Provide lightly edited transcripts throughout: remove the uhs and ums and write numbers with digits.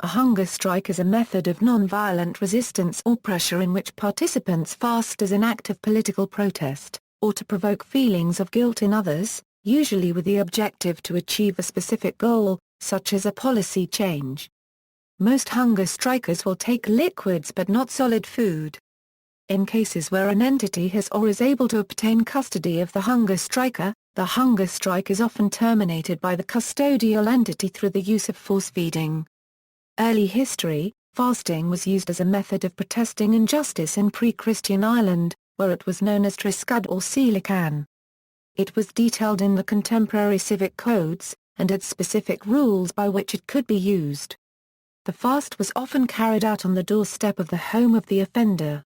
A hunger strike is a method of non-violent resistance or pressure in which participants fast as an act of political protest, or to provoke feelings of guilt in others, usually with the objective to achieve a specific goal, such as a policy change. Most hunger strikers will take liquids but not solid food. In cases where an entity has or is able to obtain custody of the hunger striker, the hunger strike is often terminated by the custodial entity through the use of force feeding. Early history, fasting was used as a method of protesting injustice in pre-Christian Ireland, where it was known as triscad or síleacán. It was detailed in the contemporary civic codes, and had specific rules by which it could be used. The fast was often carried out on the doorstep of the home of the offender.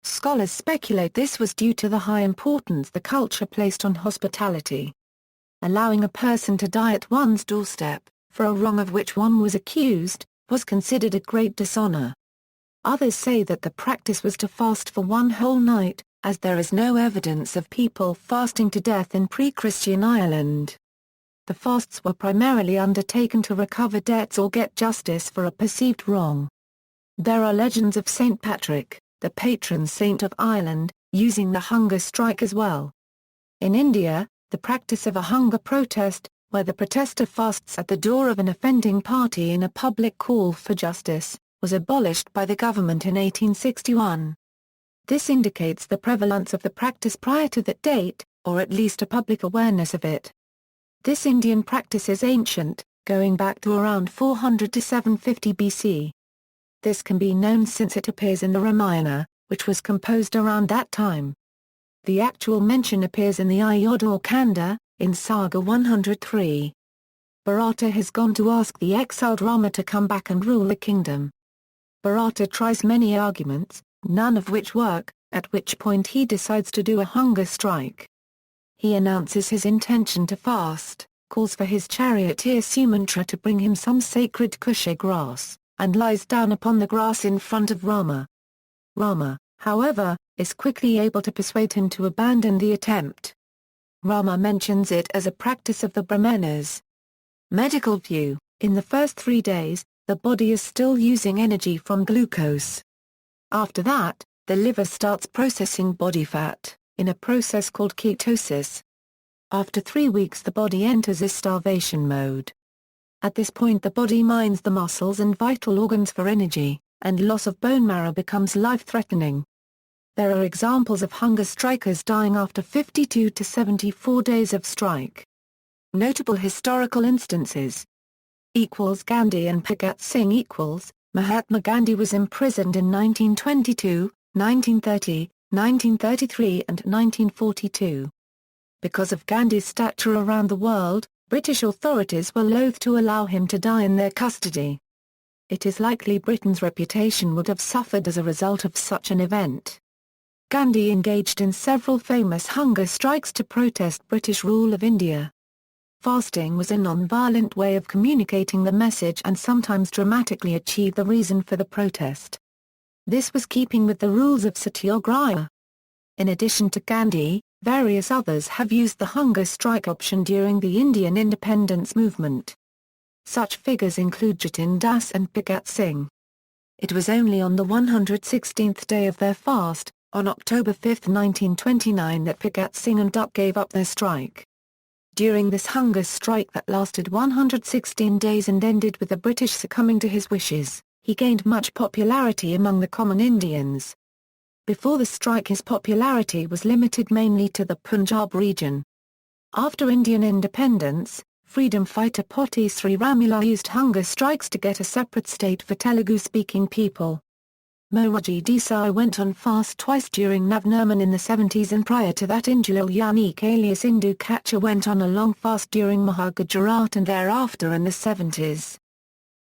Scholars speculate this was due to the high importance the culture placed on hospitality. Allowing a person to die at one's doorstep, for a wrong of which one was accused, was considered a great dishonor. Others say that the practice was to fast for one whole night, as there is no evidence of people fasting to death in pre-Christian Ireland. The fasts were primarily undertaken to recover debts or get justice for a perceived wrong. There are legends of St. Patrick, the patron saint of Ireland, using the hunger strike as well. In India, the practice of a hunger protest, where the protester fasts at the door of an offending party in a public call for justice, was abolished by the government in 1861. This indicates the prevalence of the practice prior to that date, or at least a public awareness of it. This Indian practice is ancient, going back to around 400 to 750 BC. This can be known since it appears in the Ramayana, which was composed around that time. The actual mention appears in the Ayodhya or Kanda, in Saga 103. Bharata has gone to ask the exiled Rama to come back and rule the kingdom. Bharata tries many arguments, none of which work, at which point he decides to do a hunger strike. He announces his intention to fast, calls for his charioteer Sumantra to bring him some sacred kusha grass, and lies down upon the grass in front of Rama. Rama, however, is quickly able to persuade him to abandon the attempt. Rama mentions it as a practice of the Brahmanas. Medical view: in the first 3 days, the body is still using energy from glucose. After that, the liver starts processing body fat, in a process called ketosis. After 3 weeks the body enters a starvation mode. At this point the body mines the muscles and vital organs for energy, and loss of bone marrow becomes life-threatening. There are examples of hunger strikers dying after 52 to 74 days of strike. Notable historical instances Gandhi and Bhagat Singh Mahatma Gandhi was imprisoned in 1922, 1930, 1933 and 1942. Because of Gandhi's stature around the world, British authorities were loath to allow him to die in their custody. It is likely Britain's reputation would have suffered as a result of such an event. Gandhi engaged in several famous hunger strikes to protest British rule of India. Fasting was a non-violent way of communicating the message and sometimes dramatically achieve the reason for the protest. This was keeping with the rules of satyagraha. In addition to Gandhi, various others have used the hunger strike option during the Indian independence movement. Such figures include Jatin Das and Bhagat Singh. It was only on the 116th day of their fast, on October 5, 1929, that Bhagat Singh and Dutt gave up their strike. During this hunger strike that lasted 116 days and ended with the British succumbing to his wishes, he gained much popularity among the common Indians. Before the strike his popularity was limited mainly to the Punjab region. After Indian independence, freedom fighter Potti Sriramula used hunger strikes to get a separate state for Telugu-speaking people. Morarji Desai went on fast twice during Navnirman in the 70s, and prior to that Indulal Yanik alias Indu Kacha went on a long fast during Mahagujarat and thereafter in the 70s.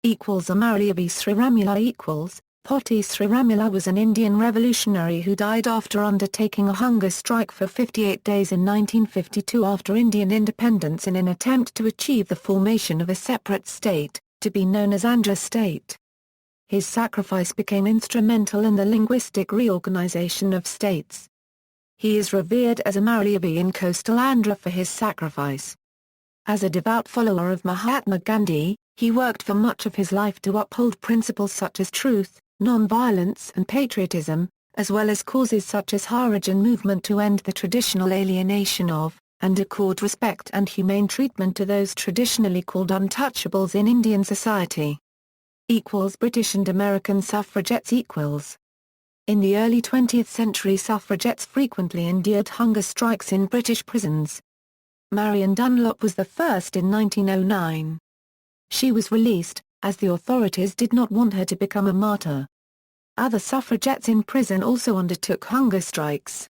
Amariabi Sriramula Potti Sriramula was an Indian revolutionary who died after undertaking a hunger strike for 58 days in 1952 after Indian independence in an attempt to achieve the formation of a separate state, to be known as Andhra State. His sacrifice became instrumental in the linguistic reorganization of states. He is revered as a Mariabi in coastal Andhra for his sacrifice. As a devout follower of Mahatma Gandhi, He worked for much of his life to uphold principles such as truth, non-violence and patriotism, as well as causes such as Harijan movement to end the traditional alienation of, and accord respect and humane treatment to those traditionally called untouchables in Indian society. British and American suffragettes equals. In the early 20th century, suffragettes frequently endured hunger strikes in British prisons. Marion Dunlop was the first in 1909. She was released, as the authorities did not want her to become a martyr. Other suffragettes in prison also undertook hunger strikes.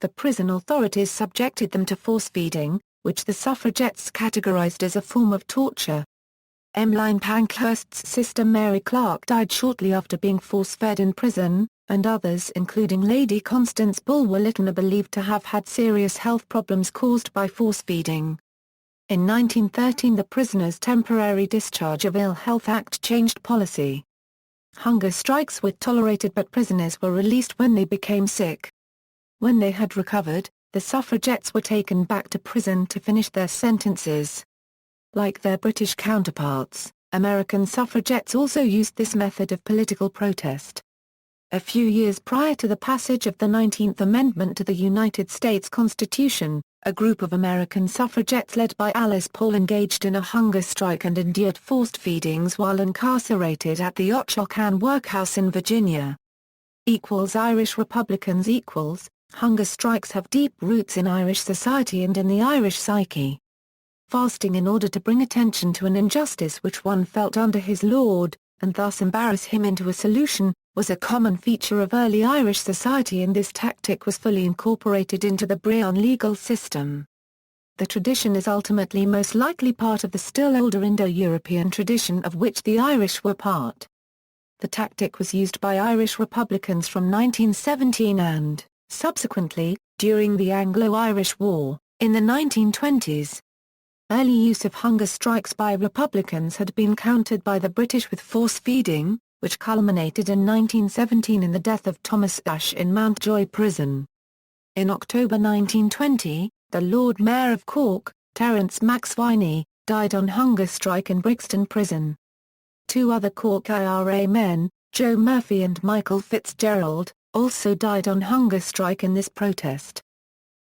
The prison authorities subjected them to force-feeding, which the suffragettes categorized as a form of torture. Emmeline Pankhurst's sister Mary Clark died shortly after being force-fed in prison, and others including Lady Constance Bulwer-Lytton are believed to have had serious health problems caused by force-feeding. In 1913 the Prisoners' Temporary Discharge of Ill Health Act changed policy. Hunger strikes were tolerated but prisoners were released when they became sick. When they had recovered, the suffragettes were taken back to prison to finish their sentences. Like their British counterparts, American suffragettes also used this method of political protest. A few years prior to the passage of the 19th Amendment to the United States Constitution, a group of American suffragettes led by Alice Paul engaged in a hunger strike and endured forced feedings while incarcerated at the Occoquan workhouse in Virginia. Irish Republicans Hunger strikes have deep roots in Irish society and in the Irish psyche. Fasting in order to bring attention to an injustice which one felt under his lord, and thus embarrass him into a solution, was a common feature of early Irish society, and this tactic was fully incorporated into the Brehon legal system. The tradition is ultimately most likely part of the still older Indo-European tradition of which the Irish were part. The tactic was used by Irish Republicans from 1917 and, subsequently, during the Anglo-Irish War, in the 1920s. Early use of hunger strikes by Republicans had been countered by the British with force-feeding, which culminated in 1917 in the death of Thomas Ashe in Mountjoy Prison. In October 1920, the Lord Mayor of Cork, Terence MacSwiney, died on hunger strike in Brixton Prison. Two other Cork IRA men, Joe Murphy and Michael Fitzgerald, also died on hunger strike in this protest.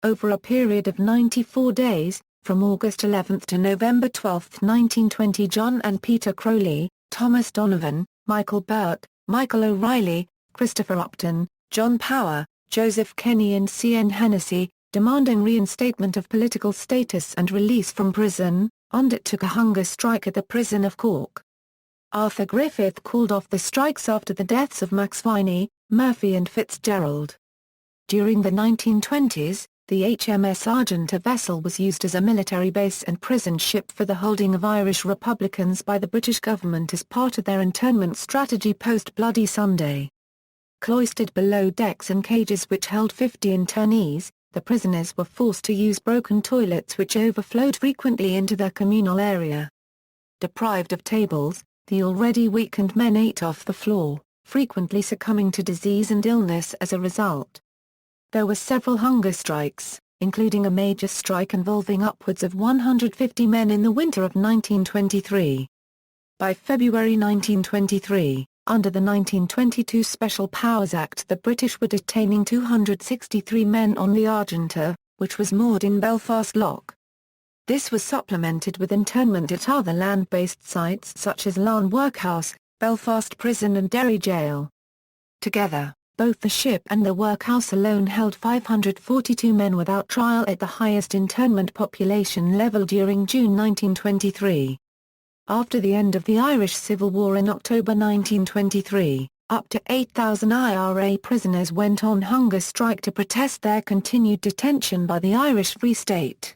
Over a period of 94 days, from August 11 to November 12, 1920, John and Peter Crowley, Thomas Donovan, Michael Burke, Michael O'Reilly, Christopher Upton, John Power, Joseph Kenny and C.N. Hennessy, demanding reinstatement of political status and release from prison, undertook a hunger strike at the prison of Cork. Arthur Griffith called off the strikes after the deaths of MacSwiney, Murphy and Fitzgerald. During the 1920s, the HMS Argent, vessel was used as a military base and prison ship for the holding of Irish Republicans by the British government as part of their internment strategy post-Bloody Sunday. Cloistered below decks in cages which held 50 internees, the prisoners were forced to use broken toilets which overflowed frequently into their communal area. Deprived of tables, the already weakened men ate off the floor, frequently succumbing to disease and illness as a result. There were several hunger strikes, including a major strike involving upwards of 150 men in the winter of 1923. By February 1923, under the 1922 Special Powers Act, the British were detaining 263 men on the Argenta, which was moored in Belfast Lock. This was supplemented with internment at other land-based sites such as Larne Workhouse, Belfast Prison and Derry Jail. Together, both the ship and the workhouse alone held 542 men without trial at the highest internment population level during June 1923. After the end of the Irish Civil War in October 1923, up to 8,000 IRA prisoners went on hunger strike to protest their continued detention by the Irish Free State.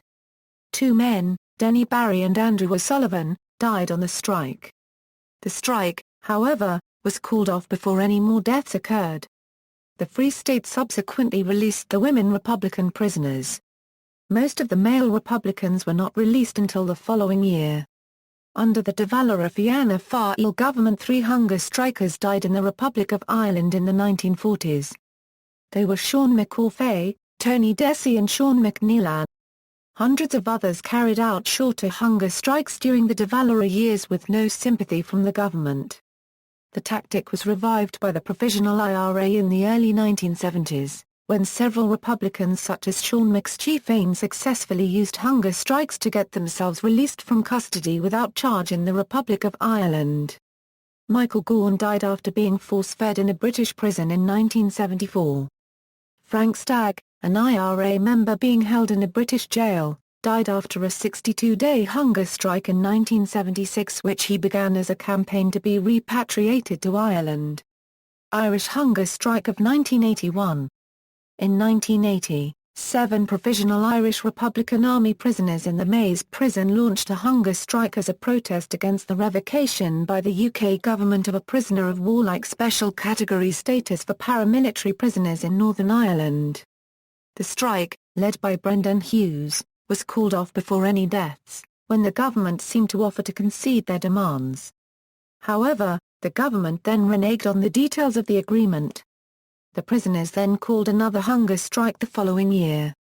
Two men, Denny Barry and Andrew O'Sullivan, died on the strike. The strike, however, was called off before any more deaths occurred. The Free State subsequently released the women Republican prisoners. Most of the male Republicans were not released until the following year. Under the De Valera Fianna Fáil government, 3 hunger strikers died in the Republic of Ireland in the 1940s. They were Sean McAuliffe, Tony Dessy and Sean McNeilan. Hundreds of others carried out shorter hunger strikes during the Devalera years with no sympathy from the government. The tactic was revived by the Provisional IRA in the early 1970s, when several Republicans such as Sean McSchiffane successfully used hunger strikes to get themselves released from custody without charge in the Republic of Ireland. Michael Gordon died after being force-fed in a British prison in 1974. Frank Stagg, an IRA member being held in a British jail, died after a 62-day hunger strike in 1976 which he began as a campaign to be repatriated to Ireland. Irish hunger strike of 1981. In 1980, 7 Provisional Irish Republican Army prisoners in the Maze prison launched a hunger strike as a protest against the revocation by the UK government of a prisoner of war-like special category status for paramilitary prisoners in Northern Ireland. The strike, led by Brendan Hughes, was called off before any deaths, when the government seemed to offer to concede their demands. However, the government then reneged on the details of the agreement. The prisoners then called another hunger strike the following year.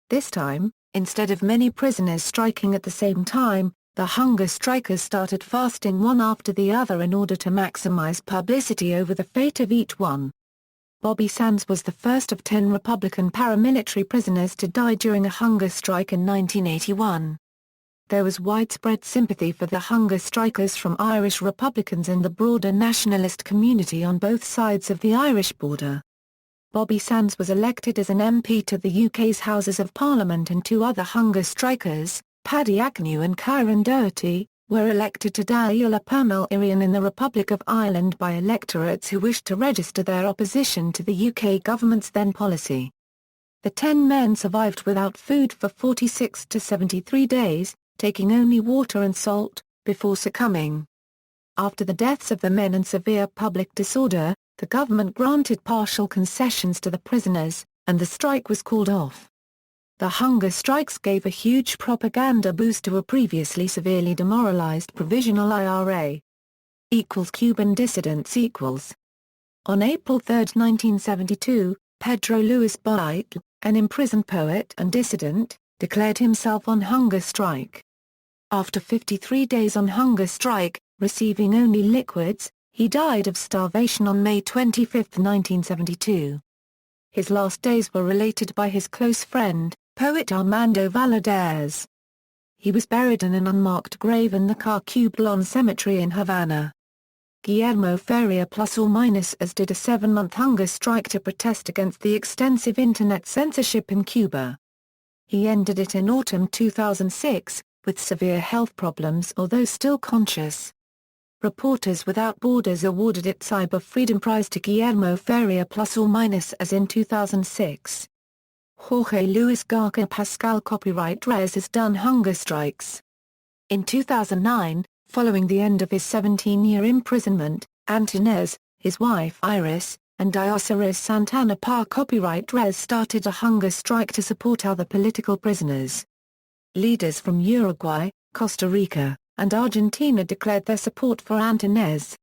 This time, instead of many prisoners striking at the same time, the hunger strikers started fasting one after the other in order to maximize publicity over the fate of each one. Bobby Sands was the first of 10 Republican paramilitary prisoners to die during a hunger strike in 1981. There was widespread sympathy for the hunger strikers from Irish Republicans and the broader nationalist community on both sides of the Irish border. Bobby Sands was elected as an MP to the UK's Houses of Parliament, and 2 other hunger strikers, Paddy Agnew and Kieran Doherty, were elected to Dáil Permel Irian in the Republic of Ireland by electorates who wished to register their opposition to the UK government's then policy. The 10 men survived without food for 46 to 73 days, taking only water and salt, before succumbing. After the deaths of the men and severe public disorder, the government granted partial concessions to the prisoners, and the strike was called off. The hunger strikes gave a huge propaganda boost to a previously severely demoralized Provisional IRA. Cuban Dissidents =. On April 3, 1972, Pedro Luis Bollo, an imprisoned poet and dissident, declared himself on hunger strike. After 53 days on hunger strike, receiving only liquids, he died of starvation on May 25, 1972. His last days were related by his close friend, poet Armando Valladares. He was buried in an unmarked grave in the Carcublan Cemetery in Havana. Guillermo Faria ±, did a 7-month hunger strike to protest against the extensive internet censorship in Cuba. He ended it in autumn 2006, with severe health problems although still conscious. Reporters Without Borders awarded its Cyber Freedom Prize to Guillermo Faria ±, in 2006. Jorge Luis García Pascal copyright Reyes has done hunger strikes. In 2009, following the end of his 17-year imprisonment, Antoinez, his wife Iris, and Diosceres Santana Par copyright Reyes started a hunger strike to support other political prisoners. Leaders from Uruguay, Costa Rica, and Argentina declared their support for Antoinez.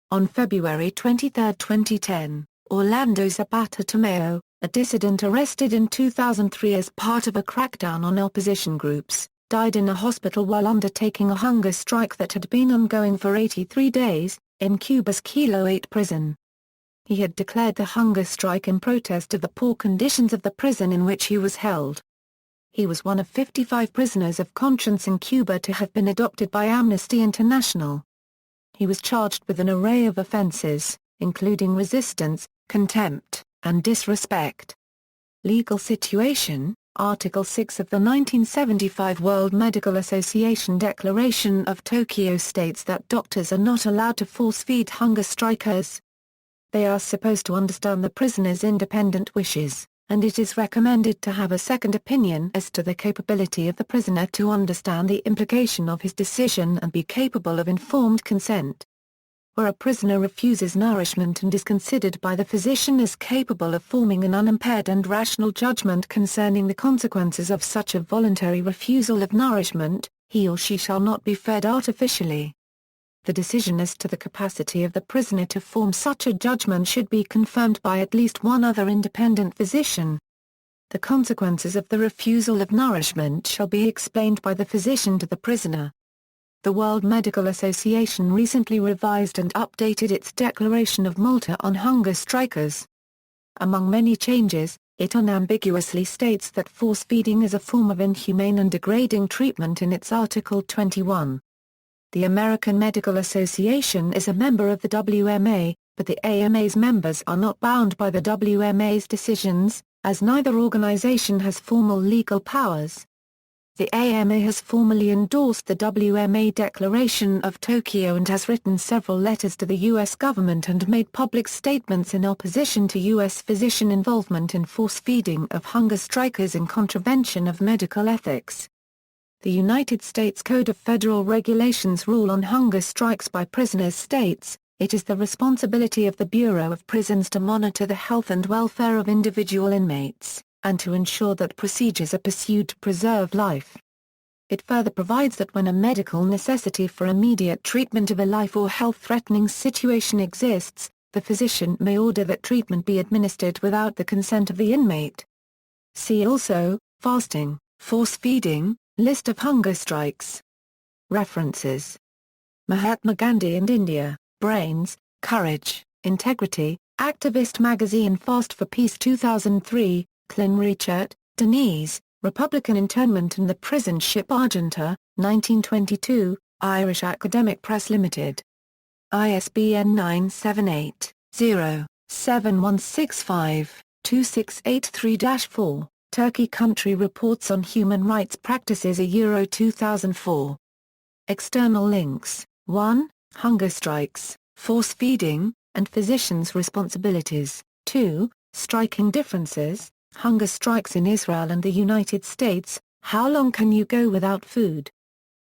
On February 23, 2010, Orlando Zapata Tomeo, a dissident arrested in 2003 as part of a crackdown on opposition groups, died in a hospital while undertaking a hunger strike that had been ongoing for 83 days, in Cuba's Kilo 8 prison. He had declared the hunger strike in protest of the poor conditions of the prison in which he was held. He was one of 55 prisoners of conscience in Cuba to have been adopted by Amnesty International. He was charged with an array of offenses, including resistance, contempt, and disrespect. Legal situation: Article 6 of the 1975 World Medical Association Declaration of Tokyo states that doctors are not allowed to force-feed hunger strikers. They are supposed to understand the prisoner's independent wishes, and it is recommended to have a second opinion as to the capability of the prisoner to understand the implication of his decision and be capable of informed consent. Where a prisoner refuses nourishment and is considered by the physician as capable of forming an unimpaired and rational judgment concerning the consequences of such a voluntary refusal of nourishment, he or she shall not be fed artificially. The decision as to the capacity of the prisoner to form such a judgment should be confirmed by at least one other independent physician. The consequences of the refusal of nourishment shall be explained by the physician to the prisoner. The World Medical Association recently revised and updated its declaration of Malta on hunger strikers. Among many changes, it unambiguously states that force-feeding is a form of inhumane and degrading treatment in its Article 21. The American Medical Association is a member of the WMA, but the AMA's members are not bound by the WMA's decisions, as neither organization has formal legal powers. The AMA has formally endorsed the WMA Declaration of Tokyo and has written several letters to the U.S. government and made public statements in opposition to U.S. physician involvement in force-feeding of hunger strikers in contravention of medical ethics. The United States Code of Federal Regulations rule on hunger strikes by prisoners states, "It is the responsibility of the Bureau of Prisons to monitor the health and welfare of individual inmates, and to ensure that procedures are pursued to preserve life." It further provides that when a medical necessity for immediate treatment of a life or health-threatening situation exists, the physician may order that treatment be administered without the consent of the inmate. See also, fasting, force-feeding, list of hunger strikes. References: Mahatma Gandhi and India, Brains, Courage, Integrity, Activist Magazine. Fast for Peace 2003, Klin Richard, Denise, Republican Internment and the Prison Ship Argenta, 1922, Irish Academic Press Limited. ISBN 978-0-7165-2683-4, Turkey Country Reports on Human Rights Practices Euro 2004. External links: 1. Hunger strikes, force-feeding, and physicians' responsibilities. 2. Striking differences, hunger strikes in Israel and the United States, how long can you go without food?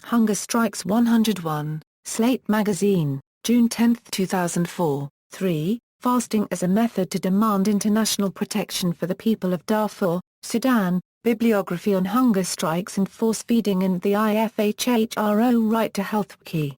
Hunger Strikes 101, Slate Magazine, June 10, 2004. 3. Fasting as a Method to Demand International Protection for the People of Darfur, Sudan, Bibliography on Hunger Strikes and Force-Feeding and the IFHHRO Right to Health Wiki.